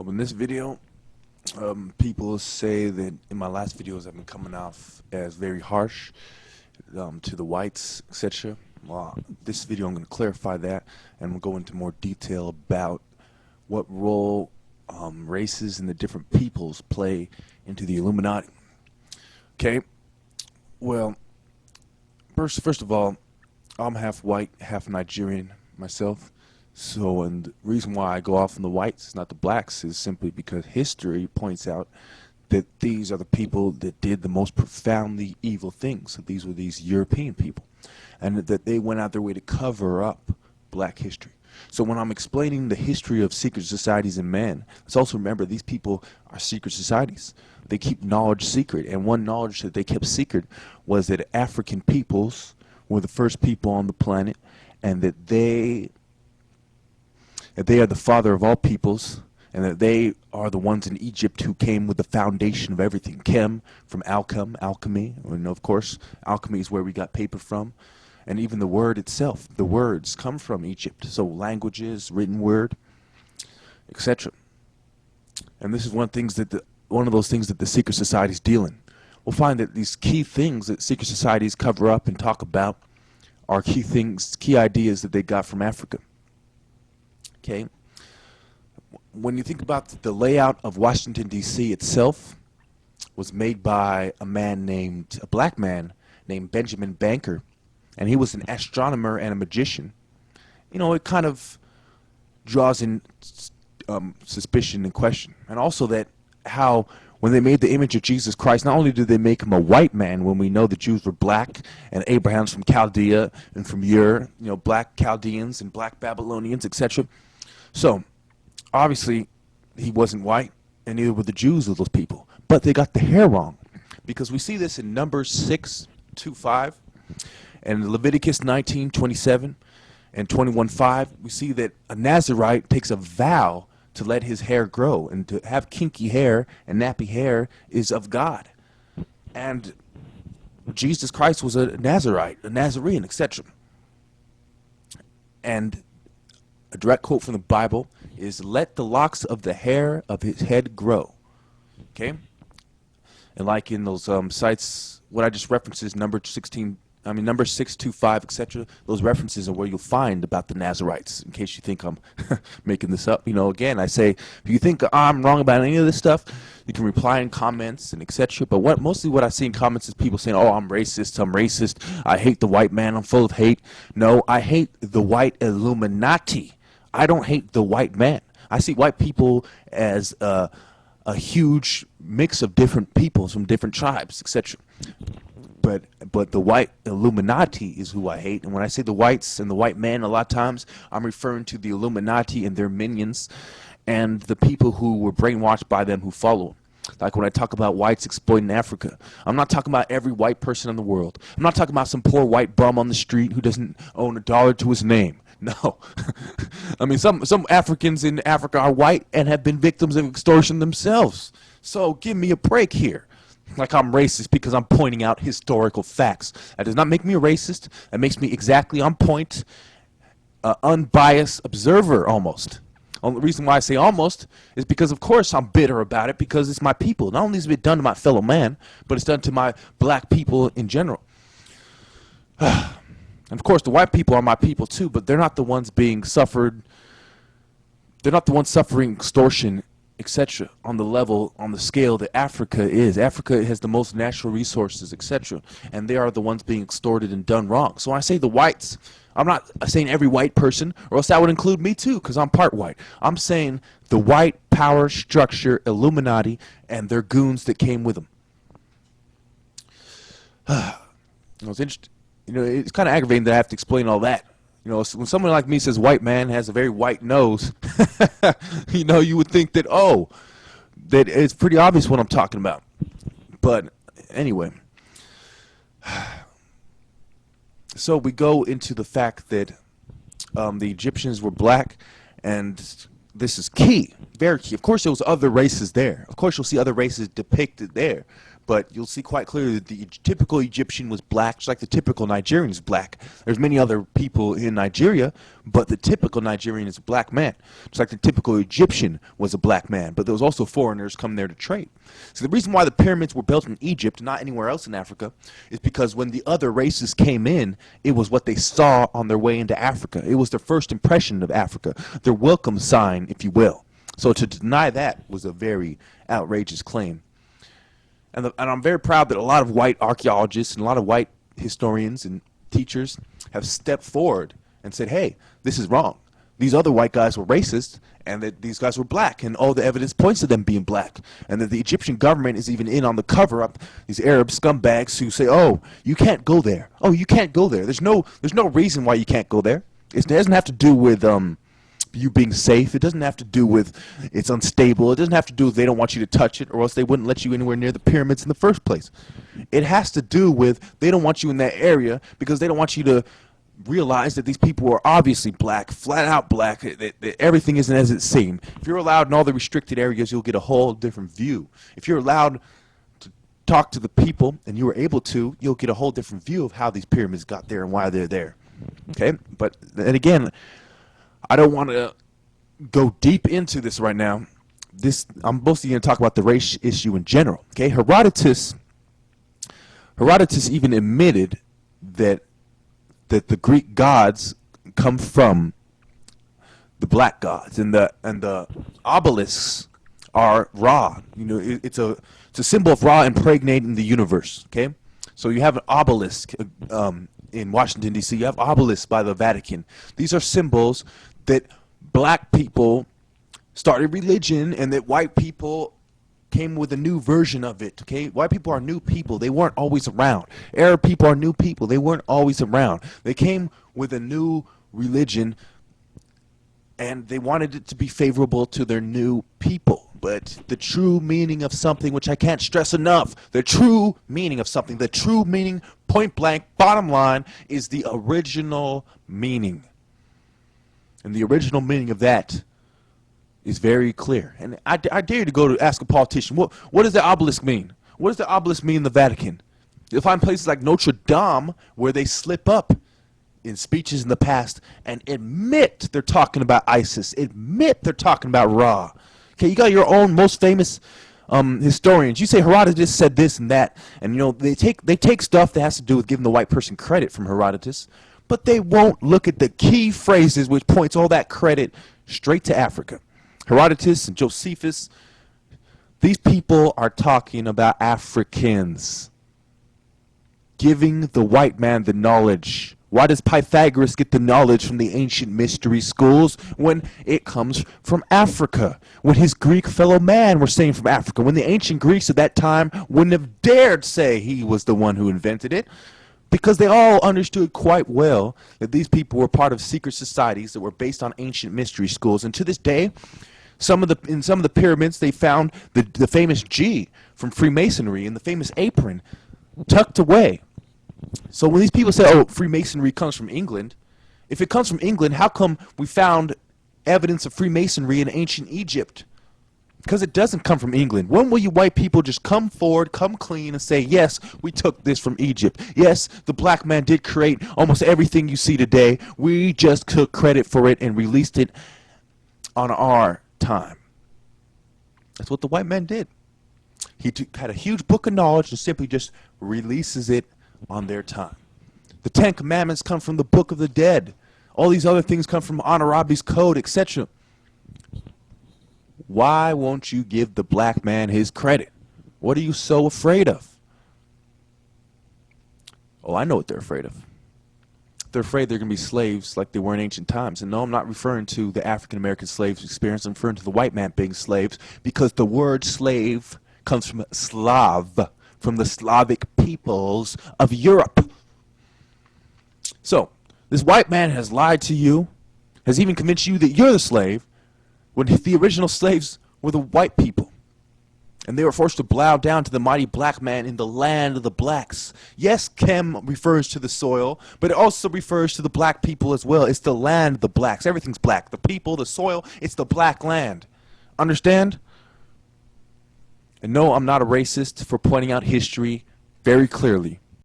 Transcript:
In this video, people say that in my last videos I've been coming off as very harsh to the whites, etc. Well, this video I'm going to clarify that, and we'll go into more detail about what role races and the different peoples play into the Illuminati. Okay, well, first of all, I'm half white, half Nigerian myself. So, and the reason why I go off on the whites, not the blacks, is simply because history points out that these are the people that did the most profoundly evil things. So these were these European people, and that they went out their way to cover up black history. So when I'm explaining the history of secret societies in man, let's also remember these people are secret societies. They keep knowledge secret, and one knowledge that they kept secret was that African peoples were the first people on the planet, and that they are the father of all peoples, and that they are the ones in Egypt who came with the foundation of everything. Chem, from alchemy, and of course, alchemy is where we got paper from. And even the word itself, the words come from Egypt. So languages, written word, etc. And this is one of those things that the secret societies deal in. We'll find that these key things that secret societies cover up and talk about are key ideas that they got from Africa. Okay. When you think about the layout of Washington, D.C. itself was made by a black man named Benjamin Banker, and he was an astronomer and a magician. You know, it kind of draws in suspicion and question. And also that how when they made the image of Jesus Christ, not only did they make him a white man, when we know the Jews were black, and Abraham's from Chaldea and from Ur, you know, black Chaldeans and black Babylonians, etc. So, obviously, he wasn't white, and neither were the Jews of those people. But they got the hair wrong, because we see this in Numbers 6:2-5, and Leviticus 19:27 and 21:5. We see that a Nazirite takes a vow to let his hair grow, and to have kinky hair and nappy hair is of God. And Jesus Christ was a Nazirite, a Nazarene, etc. And a direct quote from the Bible is, "Let the locks of the hair of his head grow." Okay? And like in those sites, what I just referenced is Numbers 6:2-5, etc. Those references are where you'll find about the Nazarites, in case you think I'm making this up. You know, again, I say, if you think I'm wrong about any of this stuff, you can reply in comments and etc. But mostly what I see in comments is people saying, "Oh, I'm racist, I hate the white man, I'm full of hate." No, I hate the white Illuminati. I don't hate the white man. I see white people as a huge mix of different peoples from different tribes, etc. But the white Illuminati is who I hate. And when I say the whites and the white man, a lot of times I'm referring to the Illuminati and their minions and the people who were brainwashed by them who follow them. Like when I talk about whites exploiting Africa, I'm not talking about every white person in the world. I'm not talking about some poor white bum on the street who doesn't own a dollar to his name. No. I mean, some Africans in Africa are white and have been victims of extortion themselves. So give me a break here. Like I'm racist because I'm pointing out historical facts. That does not make me a racist. That makes me exactly on point, unbiased observer almost. Only reason why I say almost is because, of course, I'm bitter about it because it's my people. Not only is it done to my fellow man, but it's done to my black people in general. And of course, the white people are my people too, but they're not the ones being suffered. They're not the ones suffering extortion, etc. on the scale that Africa is. Africa has the most natural resources, etc. And they are the ones being extorted and done wrong. So when I say the whites, I'm not saying every white person, or else that would include me too, because I'm part white. I'm saying the white power structure, Illuminati, and their goons that came with them. It's interesting. You know, it's kind of aggravating that I have to explain all that. You know, when someone like me says white man has a very white nose, you know, you would think that, oh, that it's pretty obvious what I'm talking about. But anyway, so we go into the fact that the Egyptians were black, and this is key, very key. Of course, there was other races there. Of course, you'll see other races depicted there. but you'll see quite clearly that the typical Egyptian was black, just like the typical Nigerian is black. There's many other people in Nigeria, but the typical Nigerian is a black man, just like the typical Egyptian was a black man. But there was also foreigners come there to trade. So the reason why the pyramids were built in Egypt, not anywhere else in Africa, is because when the other races came in, it was what they saw on their way into Africa. It was their first impression of Africa, their welcome sign, if you will. So to deny that was a very outrageous claim. And I'm very proud that a lot of white archaeologists and a lot of white historians and teachers have stepped forward and said, hey, this is wrong. These other white guys were racist, and that these guys were black, and all the evidence points to them being black, and that the Egyptian government is even in on the cover-up, these Arab scumbags who say, oh, you can't go there. Oh, you can't go there. There's no reason why you can't go there. It doesn't have to do with you being safe. It doesn't have to do with it's unstable. It doesn't have to do with they don't want you to touch it, or else they wouldn't let you anywhere near the pyramids in the first place. It has to do with they don't want you in that area because they don't want you to realize that these people are obviously black, flat out black, that everything isn't as it seems. If you're allowed in all the restricted areas, you'll get a whole different view. If you're allowed to talk to the people, and you were able to, you'll get a whole different view of how these pyramids got there and why they're there. Okay? But, and again, I don't want to go deep into this right now. I'm mostly going to talk about the race issue in general. Okay? Herodotus even admitted that the Greek gods come from the black gods, and the obelisks are Ra. You know, it's a symbol of Ra impregnating the universe. Okay, so you have an obelisk in Washington D.C. You have obelisks by the Vatican. These are symbols that black people started religion, and that white people came with a new version of it. Okay, white people are new people. They weren't always around. Arab people are new people. They weren't always around. They came with a new religion, and they wanted it to be favorable to their new people. But the true meaning of something, which I can't stress enough, the true meaning of something, the true meaning, point blank, bottom line, is the original meaning. And the original meaning of that is very clear. And I dare you to go to ask a politician, what does the obelisk mean? What does the obelisk mean in the Vatican? You'll find places like Notre Dame where they slip up in speeches in the past and admit they're talking about ISIS, admit they're talking about Ra. Okay, you got your own most famous historians. You say Herodotus said this and that, and you know they take stuff that has to do with giving the white person credit from Herodotus, but they won't look at the key phrases which points all that credit straight to Africa. Herodotus and Josephus, these people are talking about Africans, giving the white man the knowledge. Why does Pythagoras get the knowledge from the ancient mystery schools when it comes from Africa? When his Greek fellow man were saying from Africa, when the ancient Greeks at that time wouldn't have dared say he was the one who invented it, because they all understood quite well that these people were part of secret societies that were based on ancient mystery schools. And to this day, in some of the pyramids, they found the famous G from Freemasonry and the famous apron tucked away. So when these people say, oh, Freemasonry comes from England, if it comes from England, how come we found evidence of Freemasonry in ancient Egypt? Because it doesn't come from England. When will you white people just come forward, come clean, and say, yes, we took this from Egypt. Yes, the black man did create almost everything you see today. We just took credit for it and released it on our time. That's what the white man did. He had a huge book of knowledge and simply just releases it on their time. The Ten Commandments come from the Book of the Dead. All these other things come from Hammurabi's Code, etc. Why won't you give the black man his credit? What are you so afraid of? Oh, I know what they're afraid of. They're afraid they're going to be slaves like they were in ancient times. And no, I'm not referring to the African-American slaves experience. I'm referring to the white man being slaves, because the word slave comes from Slav, from the Slavic peoples of Europe. So, this white man has lied to you, has even convinced you that you're the slave, when the original slaves were the white people. And they were forced to bow down to the mighty black man in the land of the blacks. Yes, Chem refers to the soil, but it also refers to the black people as well. It's the land of the blacks. Everything's black. The people, the soil, it's the black land. Understand? And no, I'm not a racist for pointing out history very clearly.